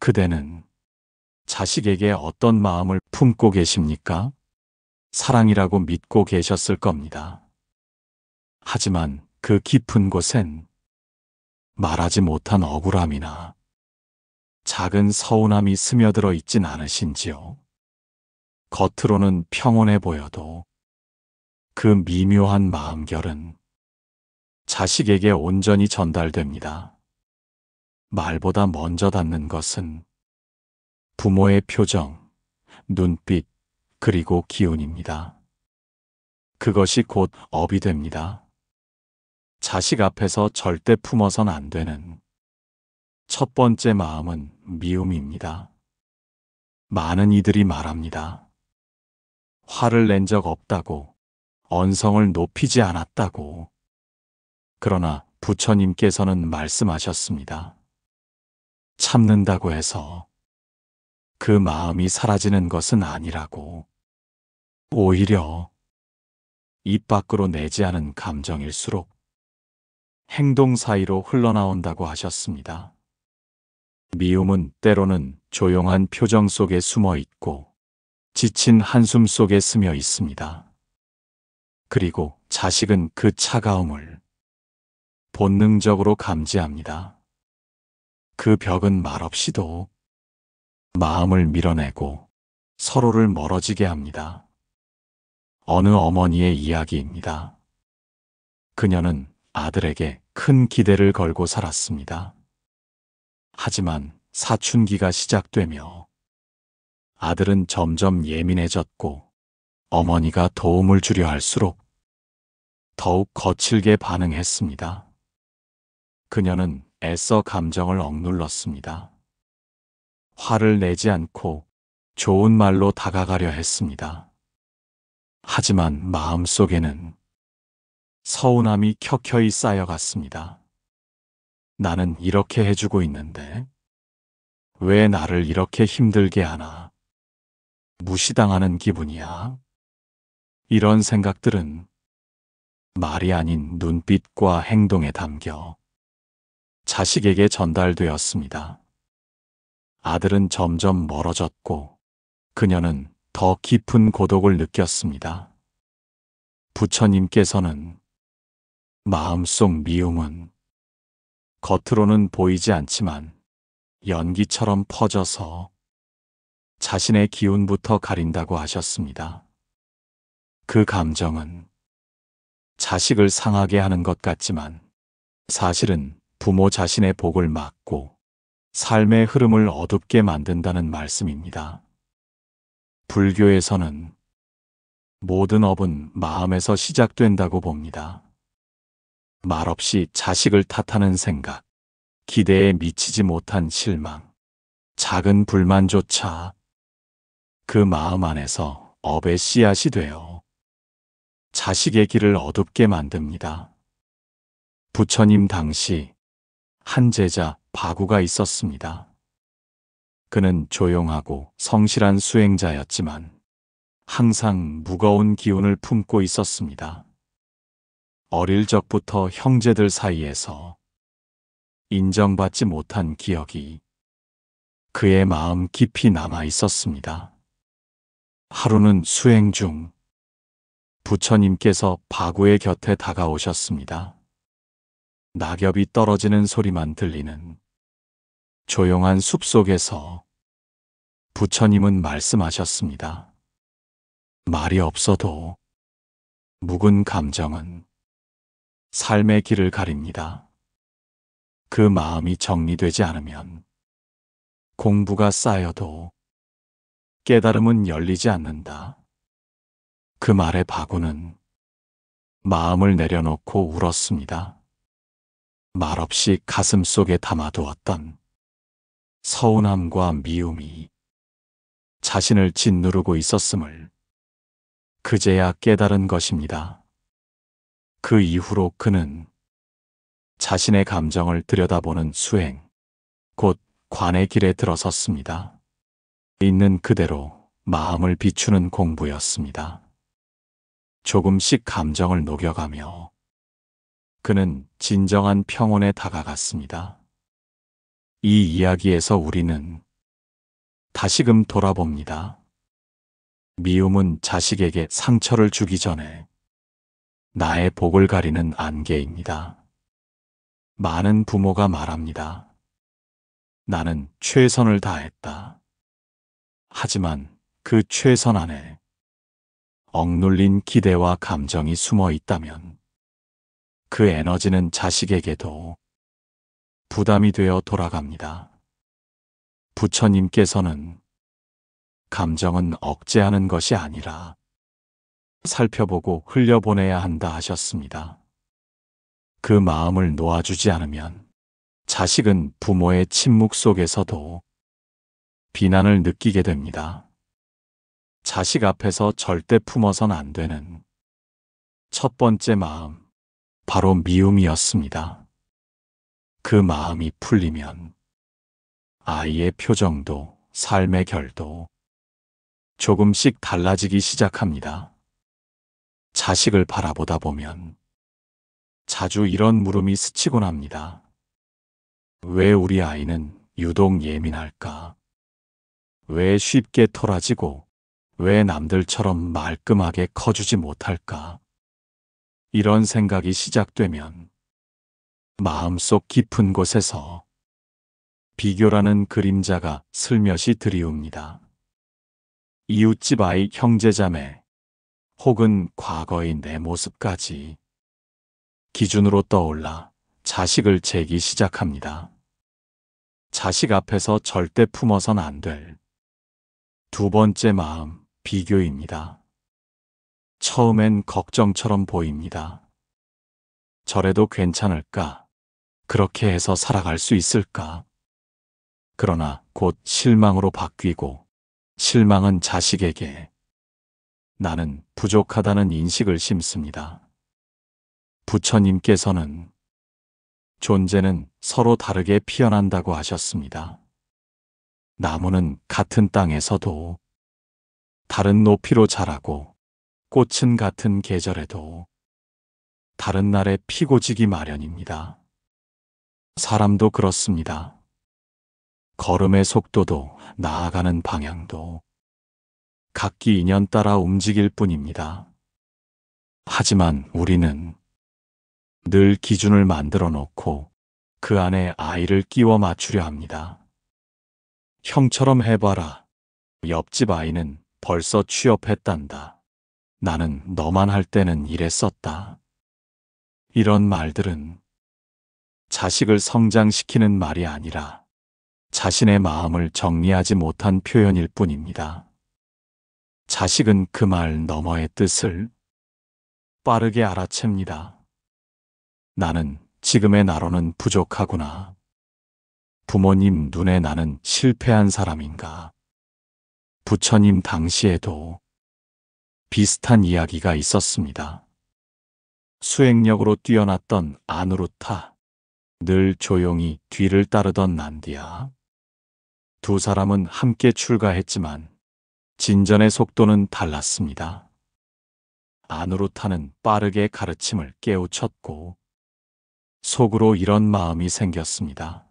그대는 자식에게 어떤 마음을 품고 계십니까? 사랑이라고 믿고 계셨을 겁니다. 하지만 그 깊은 곳엔 말하지 못한 억울함이나 작은 서운함이 스며들어 있진 않으신지요? 겉으로는 평온해 보여도 그 미묘한 마음결은 자식에게 온전히 전달됩니다. 말보다 먼저 닿는 것은 부모의 표정, 눈빛, 그리고 기운입니다. 그것이 곧 업이 됩니다. 자식 앞에서 절대 품어선 안 되는 첫 번째 마음은 미움입니다. 많은 이들이 말합니다. 화를 낸 적 없다고, 언성을 높이지 않았다고. 그러나 부처님께서는 말씀하셨습니다. 참는다고 해서 그 마음이 사라지는 것은 아니라고. 오히려 입 밖으로 내지 않은 감정일수록 행동 사이로 흘러나온다고 하셨습니다. 미움은 때로는 조용한 표정 속에 숨어 있고 지친 한숨 속에 스며 있습니다. 그리고 자식은 그 차가움을 본능적으로 감지합니다. 그 벽은 말없이도 마음을 밀어내고 서로를 멀어지게 합니다. 어느 어머니의 이야기입니다. 그녀는 아들에게 큰 기대를 걸고 살았습니다. 하지만 사춘기가 시작되며 아들은 점점 예민해졌고 어머니가 도움을 주려 할수록 더욱 거칠게 반응했습니다. 그녀는 애써 감정을 억눌렀습니다. 화를 내지 않고 좋은 말로 다가가려 했습니다. 하지만 마음속에는 서운함이 켜켜이 쌓여갔습니다. 나는 이렇게 해주고 있는데 왜 나를 이렇게 힘들게 하나? 무시당하는 기분이야? 이런 생각들은 말이 아닌 눈빛과 행동에 담겨 자식에게 전달되었습니다. 아들은 점점 멀어졌고 그녀는 더 깊은 고독을 느꼈습니다. 부처님께서는 마음속 미움은 겉으로는 보이지 않지만 연기처럼 퍼져서 자신의 기운부터 가린다고 하셨습니다. 그 감정은 자식을 상하게 하는 것 같지만 사실은 부모 자신의 복을 막고 삶의 흐름을 어둡게 만든다는 말씀입니다. 불교에서는 모든 업은 마음에서 시작된다고 봅니다. 말없이 자식을 탓하는 생각, 기대에 미치지 못한 실망, 작은 불만조차 그 마음 안에서 업의 씨앗이 되어 자식의 길을 어둡게 만듭니다. 부처님 당시 한 제자 바구가 있었습니다. 그는 조용하고 성실한 수행자였지만 항상 무거운 기운을 품고 있었습니다. 어릴 적부터 형제들 사이에서 인정받지 못한 기억이 그의 마음 깊이 남아 있었습니다. 하루는 수행 중 부처님께서 바구의 곁에 다가오셨습니다. 낙엽이 떨어지는 소리만 들리는 조용한 숲속에서 부처님은 말씀하셨습니다. 말이 없어도 묵은 감정은 삶의 길을 가립니다. 그 마음이 정리되지 않으면 공부가 쌓여도 깨달음은 열리지 않는다. 그 말에 바구는 마음을 내려놓고 울었습니다. 말없이 가슴 속에 담아두었던 서운함과 미움이 자신을 짓누르고 있었음을 그제야 깨달은 것입니다. 그 이후로 그는 자신의 감정을 들여다보는 수행, 곧 관의 길에 들어섰습니다. 있는 그대로 마음을 비추는 공부였습니다. 조금씩 감정을 녹여가며 그는 진정한 평온에 다가갔습니다. 이 이야기에서 우리는 다시금 돌아봅니다. 미움은 자식에게 상처를 주기 전에 나의 복을 가리는 안개입니다. 많은 부모가 말합니다. 나는 최선을 다했다. 하지만 그 최선 안에 억눌린 기대와 감정이 숨어 있다면 그 에너지는 자식에게도 부담이 되어 돌아갑니다. 부처님께서는 감정은 억제하는 것이 아니라 살펴보고 흘려보내야 한다 하셨습니다. 그 마음을 놓아주지 않으면 자식은 부모의 침묵 속에서도 비난을 느끼게 됩니다. 자식 앞에서 절대 품어선 안 되는 첫 번째 마음, 바로 미움이었습니다. 그 마음이 풀리면 아이의 표정도 삶의 결도 조금씩 달라지기 시작합니다. 자식을 바라보다 보면 자주 이런 물음이 스치곤 합니다. 왜 우리 아이는 유독 예민할까? 왜 쉽게 토라지고 왜 남들처럼 말끔하게 커주지 못할까? 이런 생각이 시작되면 마음속 깊은 곳에서 비교라는 그림자가 슬며시 드리웁니다. 이웃집 아이 형제자매 혹은 과거의 내 모습까지 기준으로 떠올라 자식을 재기 시작합니다. 자식 앞에서 절대 품어선 안 될 두 번째 마음, 비교입니다. 처음엔 걱정처럼 보입니다. 저래도 괜찮을까? 그렇게 해서 살아갈 수 있을까? 그러나 곧 실망으로 바뀌고 실망은 자식에게 나는 부족하다는 인식을 심습니다. 부처님께서는 존재는 서로 다르게 피어난다고 하셨습니다. 나무는 같은 땅에서도 다른 높이로 자라고 꽃은 같은 계절에도 다른 날에 피고 지기 마련입니다. 사람도 그렇습니다. 걸음의 속도도 나아가는 방향도 각기 인연 따라 움직일 뿐입니다. 하지만 우리는 늘 기준을 만들어 놓고 그 안에 아이를 끼워 맞추려 합니다. 형처럼 해봐라. 옆집 아이는 벌써 취업했단다. 나는 너만 할 때는 이랬었다. 이런 말들은 자식을 성장시키는 말이 아니라 자신의 마음을 정리하지 못한 표현일 뿐입니다. 자식은 그 말 너머의 뜻을 빠르게 알아챕니다. 나는 지금의 나로는 부족하구나. 부모님 눈에 나는 실패한 사람인가? 부처님 당시에도 비슷한 이야기가 있었습니다. 수행력으로 뛰어났던 아누루타, 늘 조용히 뒤를 따르던 난디아. 두 사람은 함께 출가했지만 진전의 속도는 달랐습니다. 아누루타는 빠르게 가르침을 깨우쳤고 속으로 이런 마음이 생겼습니다.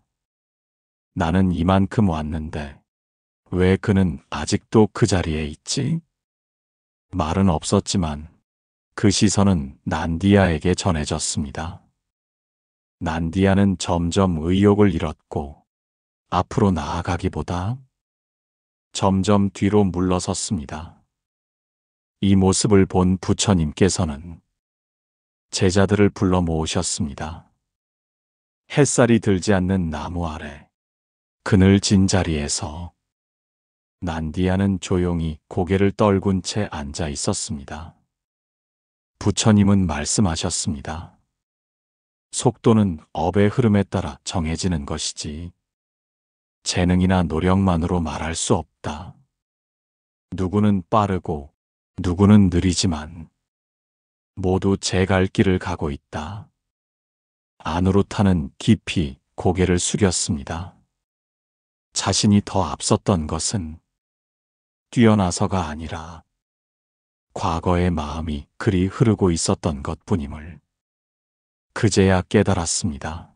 나는 이만큼 왔는데 왜 그는 아직도 그 자리에 있지? 말은 없었지만 그 시선은 난디아에게 전해졌습니다. 난디아는 점점 의욕을 잃었고 앞으로 나아가기보다 점점 뒤로 물러섰습니다. 이 모습을 본 부처님께서는 제자들을 불러 모으셨습니다. 햇살이 들지 않는 나무 아래 그늘진 자리에서 난디아는 조용히 고개를 떨군 채 앉아 있었습니다. 부처님은 말씀하셨습니다. 속도는 업의 흐름에 따라 정해지는 것이지 재능이나 노력만으로 말할 수 없다. 누구는 빠르고 누구는 느리지만 모두 제 갈 길을 가고 있다. 아누루타는 깊이 고개를 숙였습니다. 자신이 더 앞섰던 것은 뛰어나서가 아니라 과거의 마음이 그리 흐르고 있었던 것뿐임을 그제야 깨달았습니다.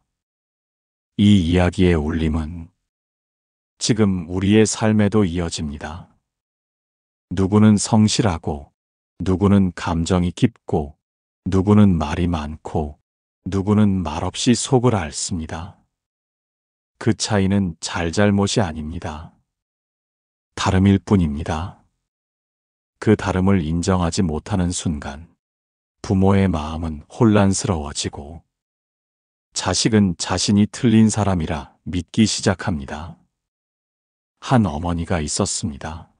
이 이야기의 울림은 지금 우리의 삶에도 이어집니다. 누구는 성실하고, 누구는 감정이 깊고, 누구는 말이 많고, 누구는 말없이 속을 앓습니다. 그 차이는 잘잘못이 아닙니다. 다름일 뿐입니다. 그 다름을 인정하지 못하는 순간, 부모의 마음은 혼란스러워지고, 자식은 자신이 틀린 사람이라 믿기 시작합니다. 한 어머니가 있었습니다.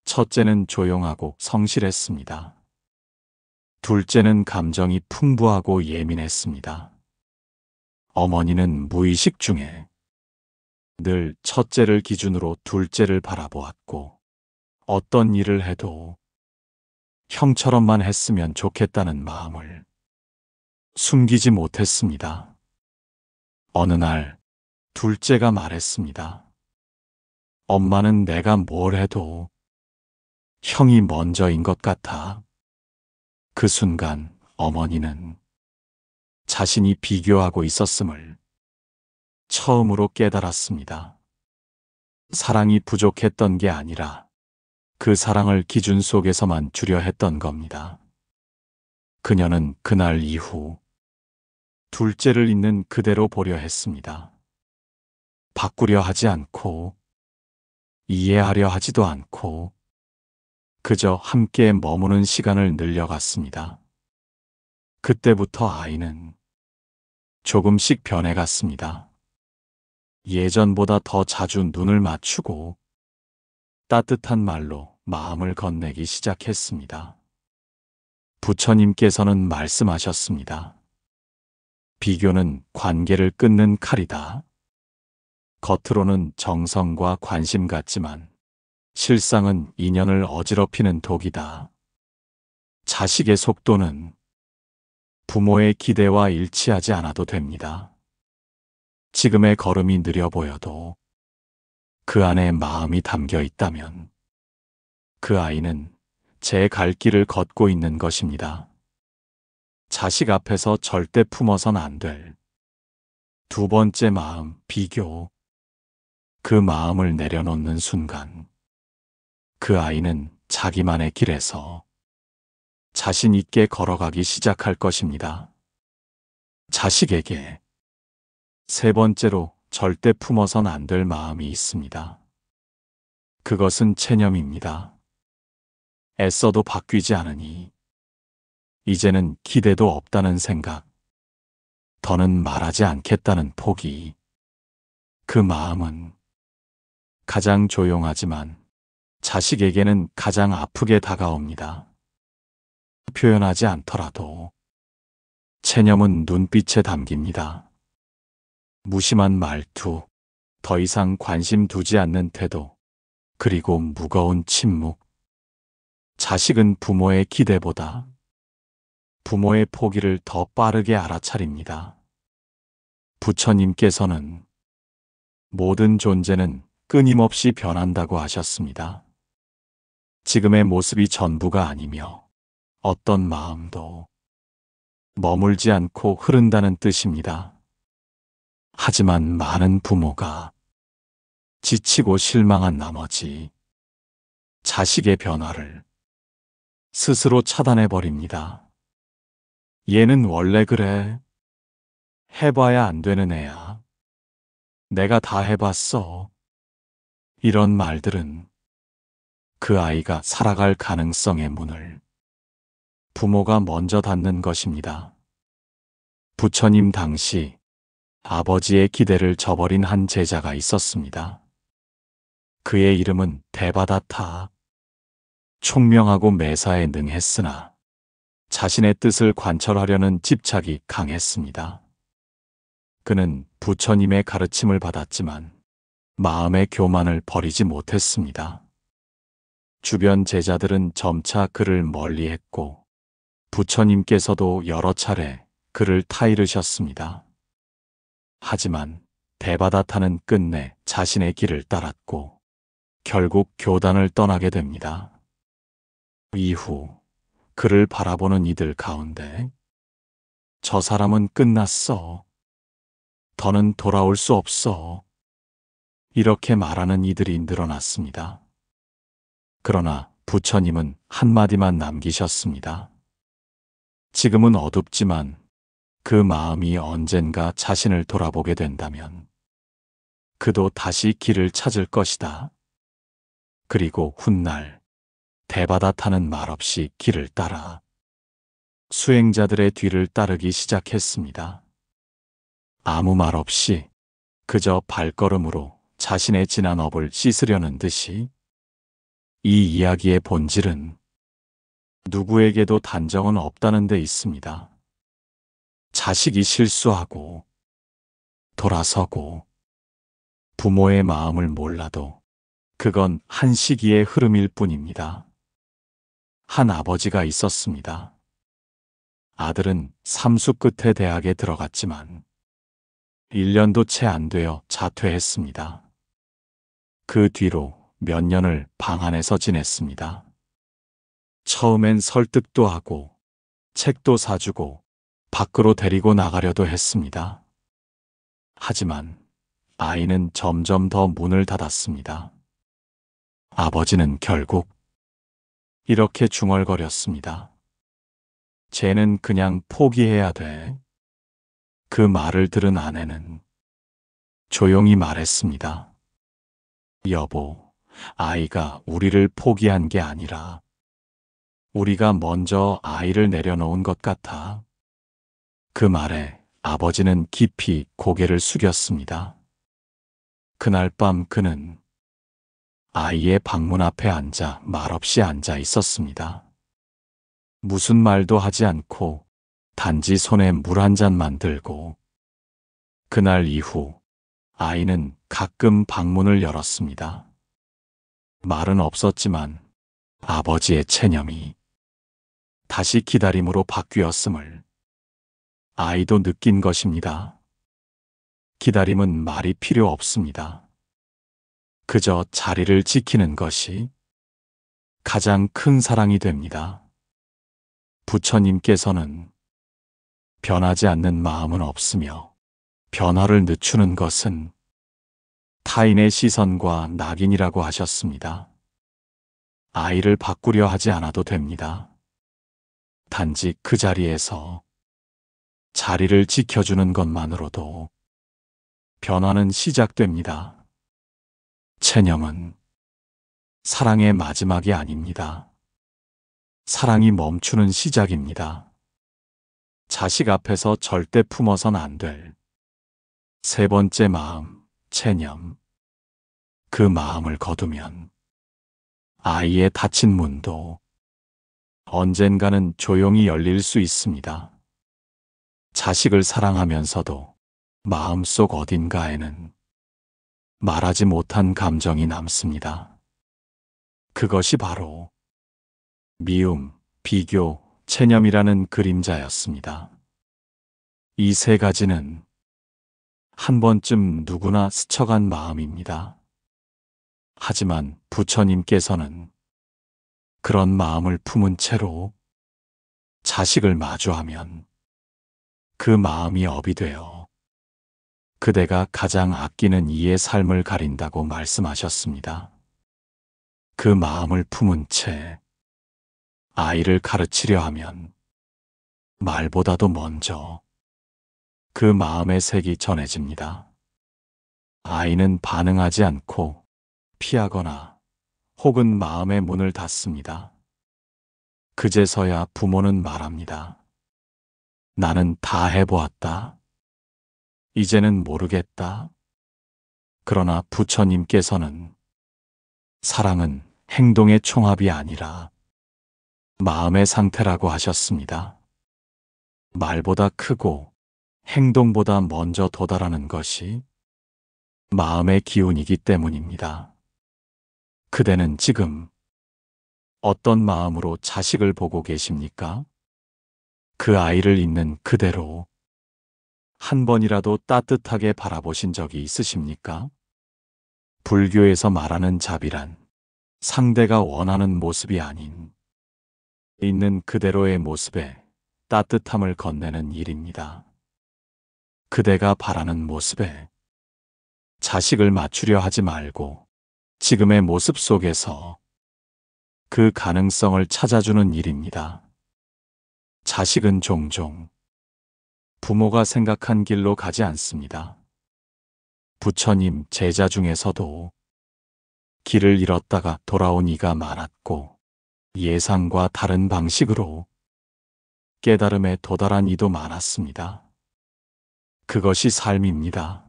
첫째는 조용하고 성실했습니다. 둘째는 감정이 풍부하고 예민했습니다. 어머니는 무의식 중에 늘 첫째를 기준으로 둘째를 바라보았고, 어떤 일을 해도 형처럼만 했으면 좋겠다는 마음을 숨기지 못했습니다. 어느 날 둘째가 말했습니다. 엄마는 내가 뭘 해도 형이 먼저인 것 같아. 그 순간 어머니는 자신이 비교하고 있었음을 처음으로 깨달았습니다. 사랑이 부족했던 게 아니라 그 사랑을 기준 속에서만 주려 했던 겁니다. 그녀는 그날 이후 둘째를 있는 그대로 보려 했습니다. 바꾸려 하지 않고, 이해하려 하지도 않고, 그저 함께 머무는 시간을 늘려갔습니다. 그때부터 아이는 조금씩 변해갔습니다. 예전보다 더 자주 눈을 맞추고 따뜻한 말로 마음을 건네기 시작했습니다. 부처님께서는 말씀하셨습니다. 비교는 관계를 끊는 칼이다. 겉으로는 정성과 관심 같지만 실상은 인연을 어지럽히는 독이다. 자식의 속도는 부모의 기대와 일치하지 않아도 됩니다. 지금의 걸음이 느려 보여도 그 안에 마음이 담겨 있다면 그 아이는 제 갈 길을 걷고 있는 것입니다. 자식 앞에서 절대 품어선 안 될 두 번째 마음, 비교. 그 마음을 내려놓는 순간 그 아이는 자기만의 길에서 자신 있게 걸어가기 시작할 것입니다. 자식에게 세 번째로 절대 품어선 안 될 마음이 있습니다. 그것은 체념입니다. 애써도 바뀌지 않으니 이제는 기대도 없다는 생각, 더는 말하지 않겠다는 포기. 그 마음은 가장 조용하지만 자식에게는 가장 아프게 다가옵니다. 표현하지 않더라도 체념은 눈빛에 담깁니다. 무심한 말투, 더 이상 관심 두지 않는 태도, 그리고 무거운 침묵. 자식은 부모의 기대보다 부모의 포기를 더 빠르게 알아차립니다. 부처님께서는 모든 존재는 끊임없이 변한다고 하셨습니다. 지금의 모습이 전부가 아니며 어떤 마음도 머물지 않고 흐른다는 뜻입니다. 하지만 많은 부모가 지치고 실망한 나머지 자식의 변화를 스스로 차단해버립니다. 얘는 원래 그래. 해봐야 안 되는 애야. 내가 다 해봤어. 이런 말들은 그 아이가 살아갈 가능성의 문을 부모가 먼저 닫는 것입니다. 부처님 당시 아버지의 기대를 저버린 한 제자가 있었습니다. 그의 이름은 데바다타. 총명하고 매사에 능했으나 자신의 뜻을 관철하려는 집착이 강했습니다. 그는 부처님의 가르침을 받았지만 마음의 교만을 버리지 못했습니다. 주변 제자들은 점차 그를 멀리했고 부처님께서도 여러 차례 그를 타이르셨습니다. 하지만 데바다타는 끝내 자신의 길을 따랐고 결국 교단을 떠나게 됩니다. 이후 그를 바라보는 이들 가운데 저 사람은 끝났어. 더는 돌아올 수 없어. 이렇게 말하는 이들이 늘어났습니다. 그러나 부처님은 한마디만 남기셨습니다. 지금은 어둡지만 그 마음이 언젠가 자신을 돌아보게 된다면 그도 다시 길을 찾을 것이다. 그리고 훗날 대바다타는 말없이 길을 따라 수행자들의 뒤를 따르기 시작했습니다. 아무 말 없이 그저 발걸음으로 자신의 지난 업을 씻으려는 듯이. 이 이야기의 본질은 누구에게도 단정은 없다는 데 있습니다. 자식이 실수하고 돌아서고 부모의 마음을 몰라도 그건 한 시기의 흐름일 뿐입니다. 한 아버지가 있었습니다. 아들은 삼수 끝에 대학에 들어갔지만 1년도 채 안 되어 자퇴했습니다. 그 뒤로 몇 년을 방 안에서 지냈습니다. 처음엔 설득도 하고 책도 사주고 밖으로 데리고 나가려도 했습니다. 하지만 아이는 점점 더 문을 닫았습니다. 아버지는 결국 이렇게 중얼거렸습니다. 쟤는 그냥 포기해야 돼. 그 말을 들은 아내는 조용히 말했습니다. 여보, 아이가 우리를 포기한 게 아니라 우리가 먼저 아이를 내려놓은 것 같아. 그 말에 아버지는 깊이 고개를 숙였습니다. 그날 밤 그는 아이의 방문 앞에 앉아 말없이 앉아 있었습니다. 무슨 말도 하지 않고 단지 손에 물 한 잔만 들고. 그날 이후 아이는 가끔 방문을 열었습니다. 말은 없었지만 아버지의 체념이 다시 기다림으로 바뀌었음을 아이도 느낀 것입니다. 기다림은 말이 필요 없습니다. 그저 자리를 지키는 것이 가장 큰 사랑이 됩니다. 부처님께서는 변하지 않는 마음은 없으며 변화를 늦추는 것은 타인의 시선과 낙인이라고 하셨습니다. 아이를 바꾸려 하지 않아도 됩니다. 단지 그 자리에서 자리를 지켜주는 것만으로도 변화는 시작됩니다. 체념은 사랑의 마지막이 아닙니다. 사랑이 멈추는 시작입니다. 자식 앞에서 절대 품어선 안 될 세 번째 마음, 체념. 그 마음을 거두면 아이의 닫힌 문도 언젠가는 조용히 열릴 수 있습니다. 자식을 사랑하면서도 마음속 어딘가에는 말하지 못한 감정이 남습니다. 그것이 바로 미움, 비교, 체념이라는 그림자였습니다. 이 세 가지는 한 번쯤 누구나 스쳐간 마음입니다. 하지만 부처님께서는 그런 마음을 품은 채로 자식을 마주하면 그 마음이 업이 되어 그대가 가장 아끼는 이의 삶을 가린다고 말씀하셨습니다. 그 마음을 품은 채 아이를 가르치려 하면 말보다도 먼저 그 마음의 색이 전해집니다. 아이는 반응하지 않고 피하거나 혹은 마음의 문을 닫습니다. 그제서야 부모는 말합니다. 나는 다 해보았다. 이제는 모르겠다. 그러나 부처님께서는 사랑은 행동의 총합이 아니라 마음의 상태라고 하셨습니다. 말보다 크고 행동보다 먼저 도달하는 것이 마음의 기운이기 때문입니다. 그대는 지금 어떤 마음으로 자식을 보고 계십니까? 그 아이를 있는 그대로 한 번이라도 따뜻하게 바라보신 적이 있으십니까? 불교에서 말하는 자비란 상대가 원하는 모습이 아닌 있는 그대로의 모습에 따뜻함을 건네는 일입니다. 그대가 바라는 모습에 자식을 맞추려 하지 말고 지금의 모습 속에서 그 가능성을 찾아주는 일입니다. 자식은 종종 부모가 생각한 길로 가지 않습니다. 부처님 제자 중에서도 길을 잃었다가 돌아온 이가 많았고 예상과 다른 방식으로 깨달음에 도달한 이도 많았습니다. 그것이 삶입니다.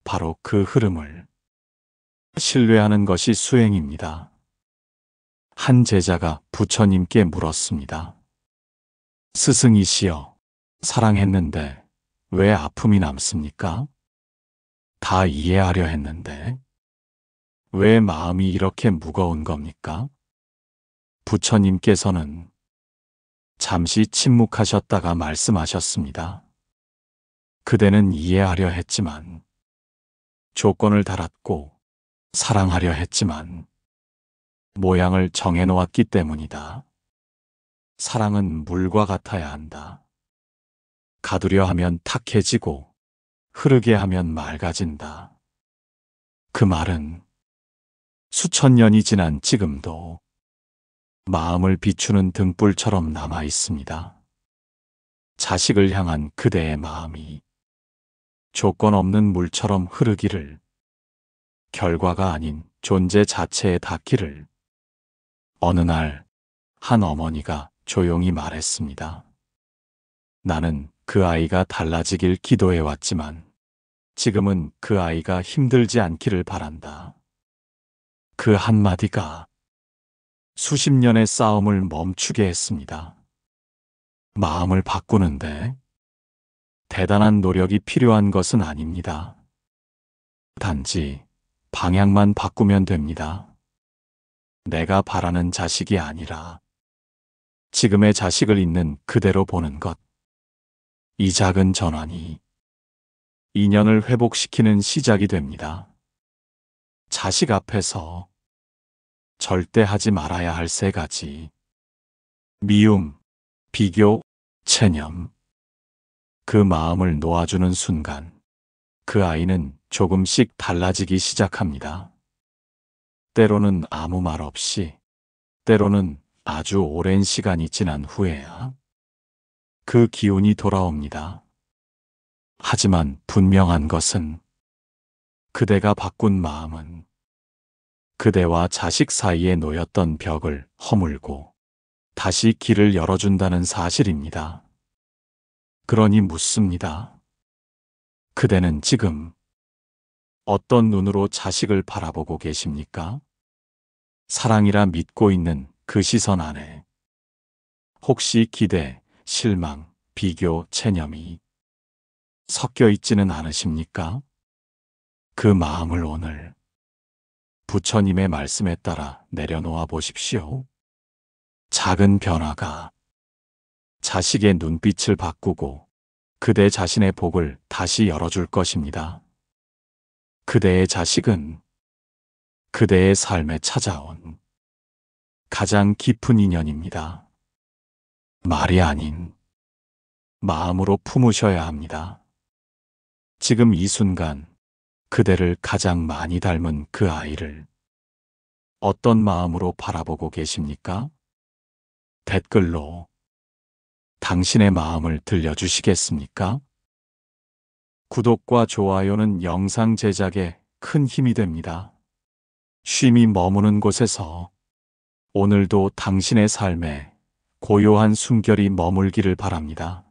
바로 그 흐름을 신뢰하는 것이 수행입니다. 한 제자가 부처님께 물었습니다. 스승이시여, 사랑했는데 왜 아픔이 남습니까? 다 이해하려 했는데 왜 마음이 이렇게 무거운 겁니까? 부처님께서는 잠시 침묵하셨다가 말씀하셨습니다. 그대는 이해하려 했지만, 조건을 달았고 사랑하려 했지만 모양을 정해놓았기 때문이다. 사랑은 물과 같아야 한다. 가두려 하면 탁해지고 흐르게 하면 맑아진다. 그 말은 수천 년이 지난 지금도 마음을 비추는 등불처럼 남아 있습니다. 자식을 향한 그대의 마음이 조건 없는 물처럼 흐르기를, 결과가 아닌 존재 자체에 닿기를. 어느 날 한 어머니가 조용히 말했습니다. 나는 그 아이가 달라지길 기도해 왔지만 지금은 그 아이가 힘들지 않기를 바란다. 그 한마디가 수십 년의 싸움을 멈추게 했습니다. 마음을 바꾸는데 대단한 노력이 필요한 것은 아닙니다. 단지 방향만 바꾸면 됩니다. 내가 바라는 자식이 아니라 지금의 자식을 있는 그대로 보는 것. 이 작은 전환이 인연을 회복시키는 시작이 됩니다. 자식 앞에서 절대 하지 말아야 할 세 가지. 미움, 비교, 체념. 그 마음을 놓아주는 순간 그 아이는 조금씩 달라지기 시작합니다. 때로는 아무 말 없이, 때로는 아주 오랜 시간이 지난 후에야 그 기운이 돌아옵니다. 하지만 분명한 것은 그대가 바꾼 마음은 그대와 자식 사이에 놓였던 벽을 허물고 다시 길을 열어준다는 사실입니다. 그러니 묻습니다. 그대는 지금 어떤 눈으로 자식을 바라보고 계십니까? 사랑이라 믿고 있는 그 시선 안에 혹시 기대, 실망, 비교, 체념이 섞여 있지는 않으십니까? 그 마음을 오늘 부처님의 말씀에 따라 내려놓아 보십시오. 작은 변화가 자식의 눈빛을 바꾸고 그대 자신의 복을 다시 열어줄 것입니다. 그대의 자식은 그대의 삶에 찾아온 가장 깊은 인연입니다. 말이 아닌 마음으로 품으셔야 합니다. 지금 이 순간 그대를 가장 많이 닮은 그 아이를 어떤 마음으로 바라보고 계십니까? 댓글로 당신의 마음을 들려주시겠습니까? 구독과 좋아요는 영상 제작에 큰 힘이 됩니다. 쉼이 머무는 곳에서 오늘도 당신의 삶에 고요한 숨결이 머물기를 바랍니다.